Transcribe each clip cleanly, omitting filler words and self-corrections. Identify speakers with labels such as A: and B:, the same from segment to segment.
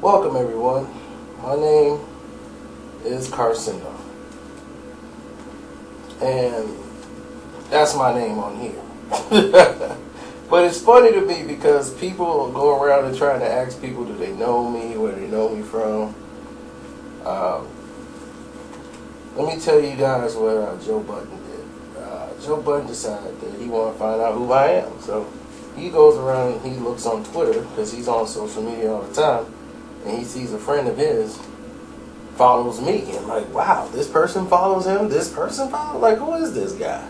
A: Welcome everyone. My name is Carino, and that's my name on here. But it's funny to me because people go around and trying to ask people, do they know me, where they know me from. Let me tell you guys what Joe Budden did. Joe Budden decided that he wanted to find out who I am. So he goes around and he looks on Twitter, because he's on social media all the time, and he sees a friend of his follows me, and like, wow, this person follows him, this person follows, like, who is this guy?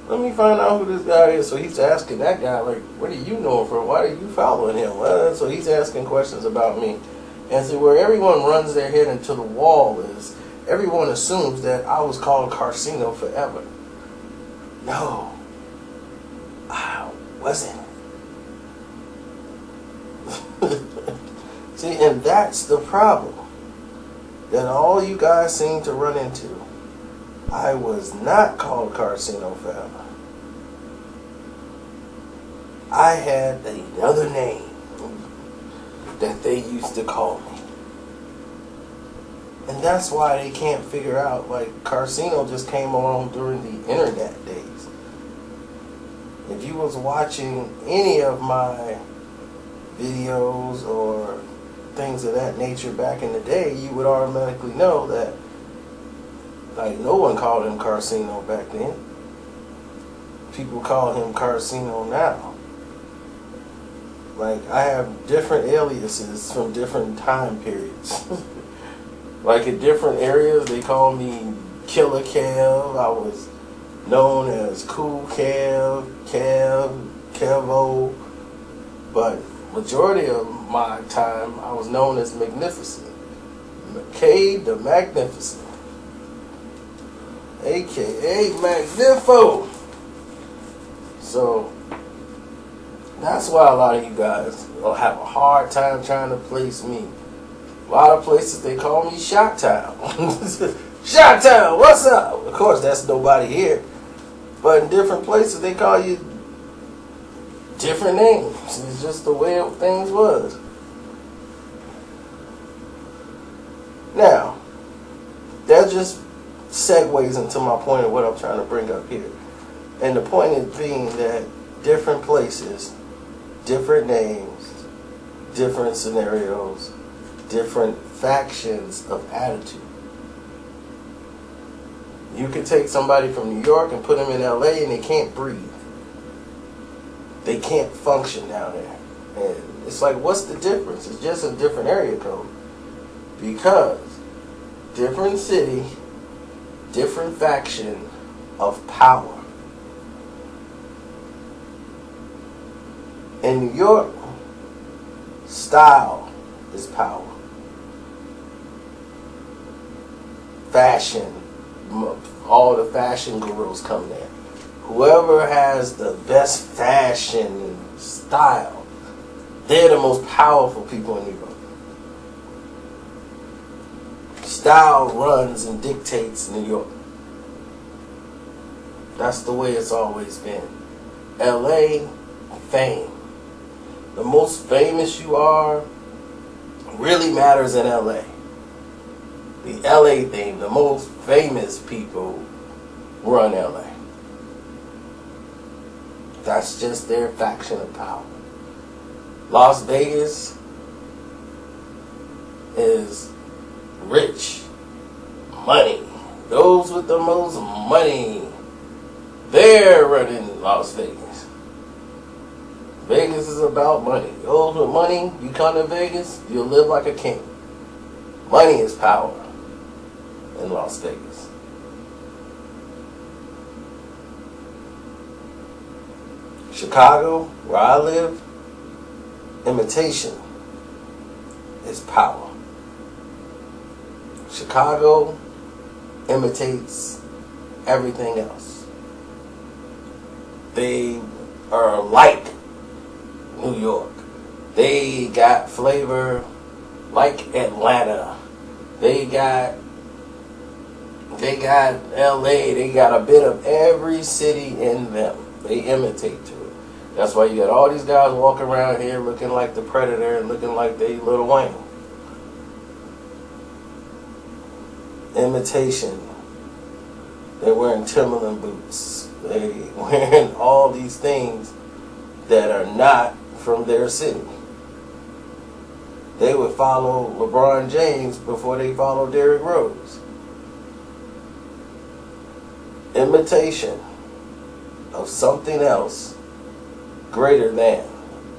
A: Let me find out who this guy is. So he's asking that guy, like, where do you know him from? Why are you following him? Well, so he's asking questions about me. And so where everyone runs their head into the wall is everyone assumes that I was called Carino forever. No, I wasn't. See, and that's the problem that all you guys seem to run into. I was not called Carino forever. I had another name that they used to call me. And that's why they can't figure out, like, Carino just came along during the internet days. If you was watching any of my videos or things of that nature back in the day, you would automatically know that, like, no one called him Carino back then. People call him Carino now. Like, I have different aliases from different time periods. Like, in different areas, they call me Killer Kev. I was known as Cool Kev, Kevo. But majority of my time, I was known as Magnificent. McCabe the Magnificent. A.K.A. Magnifo. So that's why a lot of you guys have a hard time trying to place me. A lot of places they call me Shot Town. Shot Town, what's up? Of course, that's nobody here. But in different places they call you different names. It's just the way things was. Now, that just segues into my point of what I'm trying to bring up here. And the point is being that different places, different names, different scenarios, different factions of attitude. You could take somebody from New York and put them in LA and they can't breathe. They can't function down there. And it's like, what's the difference? It's just a different area code. Because different city, different faction of power. In New York, style is power. Fashion, all the fashion gurus come there. Whoever has the best fashion style, they're the most powerful people in New York. Style runs and dictates New York. That's the way it's always been. LA, fame. The most famous you are really matters in LA. The LA thing, the most famous people run LA. That's just their faction of power. Las Vegas is rich. Money. Those with the most money, they're running Las Vegas. Vegas is about money. Those with money, you come to Vegas, you'll live like a king. Money is power in Las Vegas. Chicago, where I live, imitation is power. Chicago imitates everything else. They are like New York. They got flavor like Atlanta. They got LA. They got a bit of every city in them. They imitate to it. That's why you got all these guys walking around here looking like the Predator and looking like they Lil Wayne. Imitation. They're wearing Timberland boots. They're wearing all these things that are not from their city. They would follow LeBron James before they follow Derrick Rose. Imitation of something else greater than.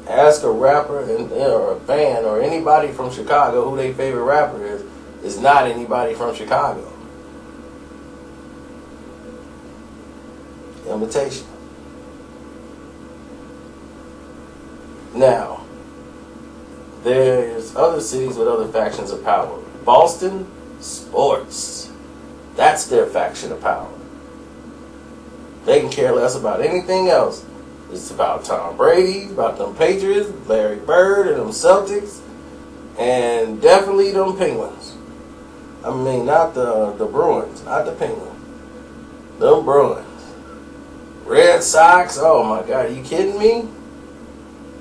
A: Ask a rapper or a fan or anybody from Chicago who their favorite rapper is. It's not anybody from Chicago. Imitation. Now, there's other cities with other factions of power. Boston, sports. That's their faction of power. They can care less about anything else. It's about Tom Brady, about them Patriots, Larry Bird, and them Celtics, and definitely them Penguins. I mean, not the Bruins, not the Penguins. Them Bruins. Red Sox, oh my God, are you kidding me?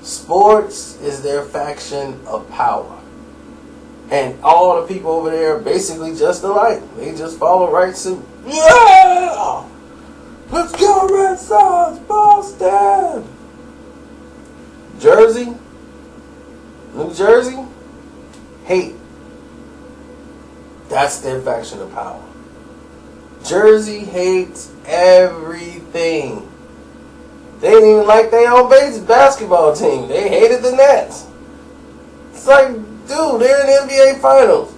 A: Sports is their faction of power. And all the people over there are basically just alike. They just follow right suit. Yeah! Let's go Red Sox, Boston! Jersey, New Jersey, hate. That's their faction of power. Jersey hates everything. They didn't even like their own basketball team. They hated the Nets. It's like, dude, they're in the NBA Finals.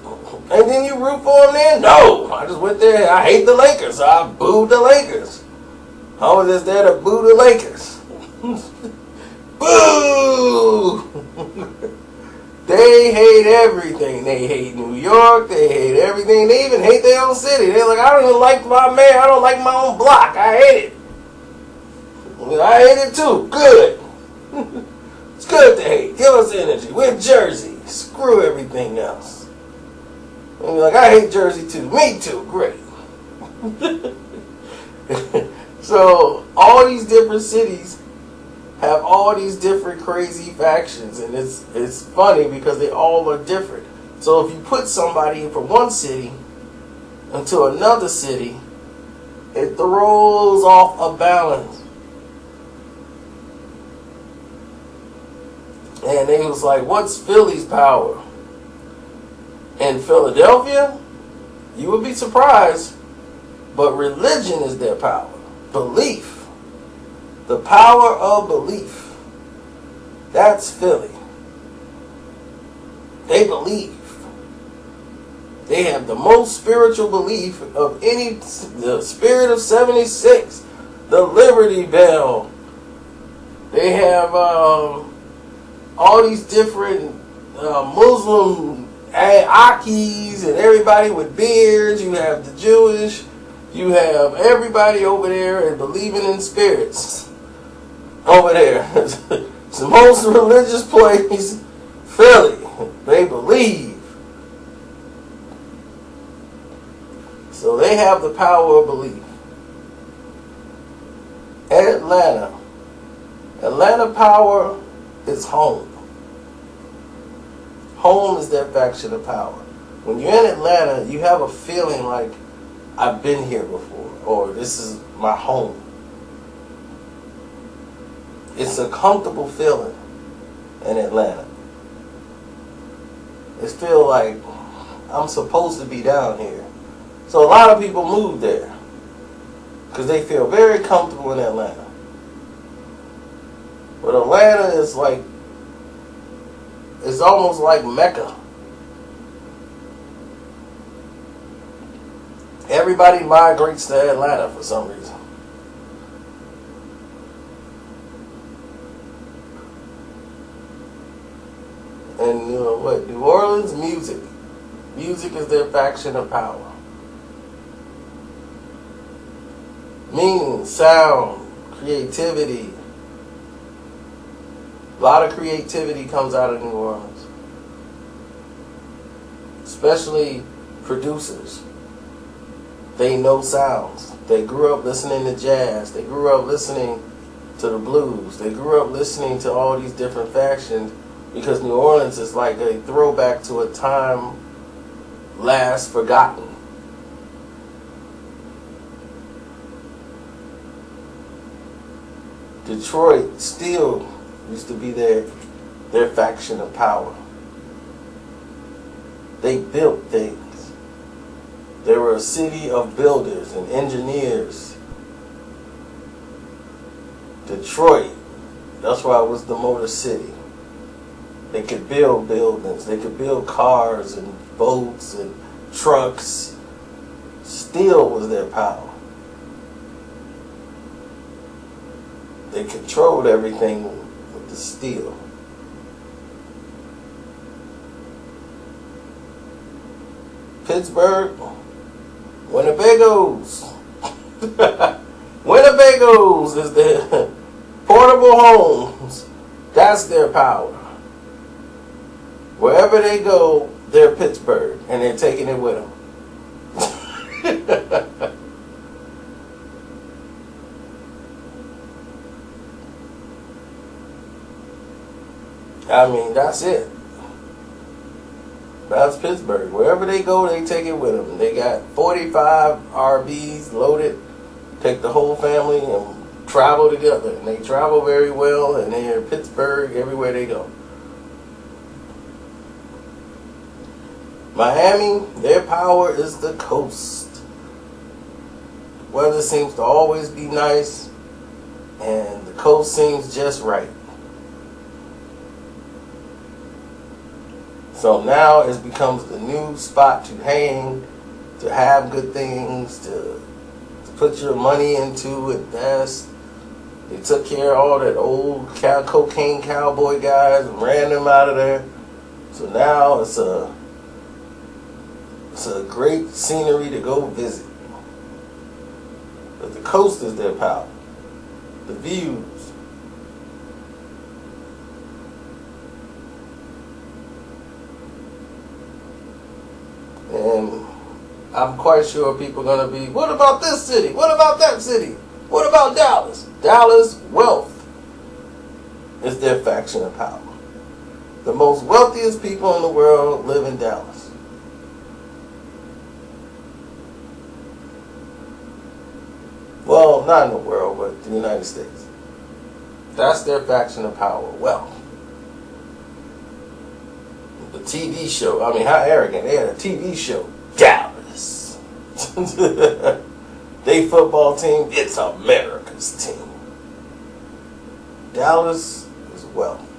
A: And then you root for them then? No. I just went there. I hate the Lakers. So I booed the Lakers. I was just there to boo the Lakers. Boo! They hate everything. They hate New York. They hate everything. They even hate their own city. They're like, I don't even like my mayor. I don't like my own block. I hate it. I hate it too. Good. It's good to hate. Give us energy. We're Jersey. Screw everything else. And you're like, I hate Jersey too. Me too. Great. So all these different cities have all these different crazy factions, and it's funny because they all are different. So if you put somebody from one city into another city, it throws off a balance. And they was like, what's Philly's power? In Philadelphia, you would be surprised, but religion is their power. Belief. The power of belief. That's Philly. They believe. They have the most spiritual belief of any, the Spirit of 76, the Liberty Bell. They have all these different Muslim Akis and everybody with beards. You have the Jewish. You have everybody over there and believing in spirits. Over there. It's the most religious place, Philly. They believe. So they have the power of belief. Atlanta. Atlanta power is home. Home is their faction of power. When you're in Atlanta, you have a feeling like, I've been here before, or this is my home. It's a comfortable feeling in Atlanta. It feels like I'm supposed to be down here. So a lot of people move there because they feel very comfortable in Atlanta. But Atlanta is like, it's almost like Mecca. Everybody migrates to Atlanta for some reason. And you know what? New Orleans, music. Music is their faction of power. Meaning, sound, creativity. A lot of creativity comes out of New Orleans. Especially producers. They know sounds. They grew up listening to jazz. They grew up listening to the blues. They grew up listening to all these different factions because New Orleans is like a throwback to a time last forgotten. Detroit still used to be their faction of power. They built things. They were a city of builders and engineers. Detroit, that's why it was the Motor City. They could build buildings. They could build cars and boats and trucks. Steel was their power. They controlled everything with the steel. Pittsburgh, Winnebagos. Winnebagos is the portable homes. That's their power. Wherever they go, they're Pittsburgh, and they're taking it with them. I mean, that's it. That's Pittsburgh. Wherever they go, they take it with them. They got 45 RVs loaded, take the whole family and travel together. And they travel very well, and they're in Pittsburgh everywhere they go. Miami, their power is the coast. The weather seems to always be nice, and the coast seems just right. So now it becomes the new spot to hang, to have good things, to put your money into, invest. They took care of all that old cocaine cowboy guys and ran them out of there. So now it's a great scenery to go visit. But the coast is their power. The views. And I'm quite sure people are going to be, what about this city? What about that city? What about Dallas? Dallas wealth is their faction of power. The most wealthiest people in the world live in Dallas. Well, not in the world, but the United States. That's their faction of power, wealth. The TV show, I mean, how arrogant. They had a TV show, Dallas. They football team, it's America's team. Dallas is wealth.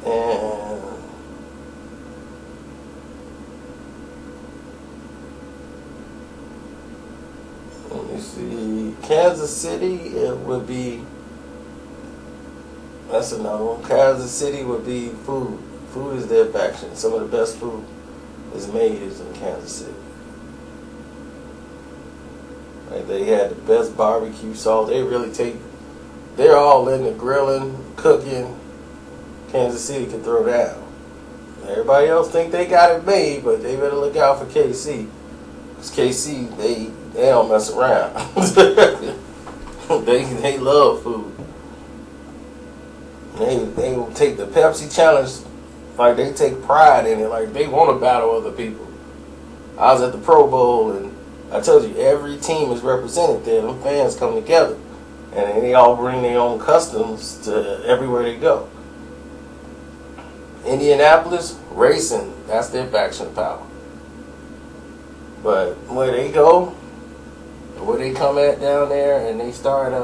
A: And let me see, Kansas City, it would be, that's another one. Kansas City would be food. Food is their faction. Some of the best food is made in Kansas City. Like they had the best barbecue sauce. They're all in the grilling, cooking. Kansas City can throw down. Everybody else think they got it made, but they better look out for KC. Because KC, they don't mess around. they love food. They will take the Pepsi challenge like they take pride in it, like they want to battle other people. I was at the Pro Bowl and I told you every team is represented there. Them fans come together and they all bring their own customs to everywhere they go. Indianapolis, racing, that's their faction of power. But where they go, where they come at down there and they start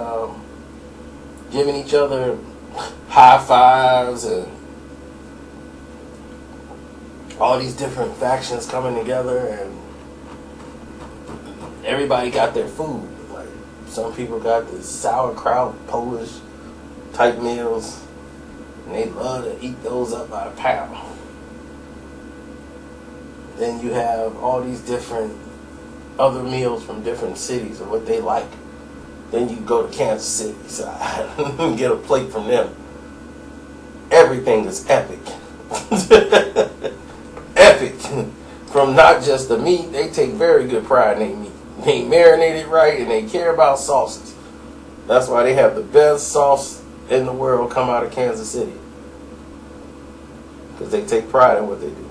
A: giving each other high fives and all these different factions coming together and everybody got their food. Like some people got the sauerkraut, Polish type meals. And they love to eat those up by the pound. Then you have all these different other meals from different cities of what they like. Then you go to Kansas City side and get a plate from them. Everything is epic. Epic. From not just the meat, they take very good pride in their meat. They marinate it right and they care about sauces. That's why they have the best sauce in the world come out of Kansas City. Because they take pride in what they do.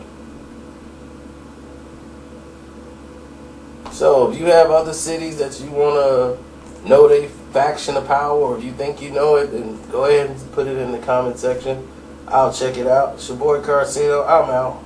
A: So if you have other cities that you want to know their faction of power, or if you think you know it, then go ahead and put it in the comment section. I'll check it out. It's your boy Carino. I'm out.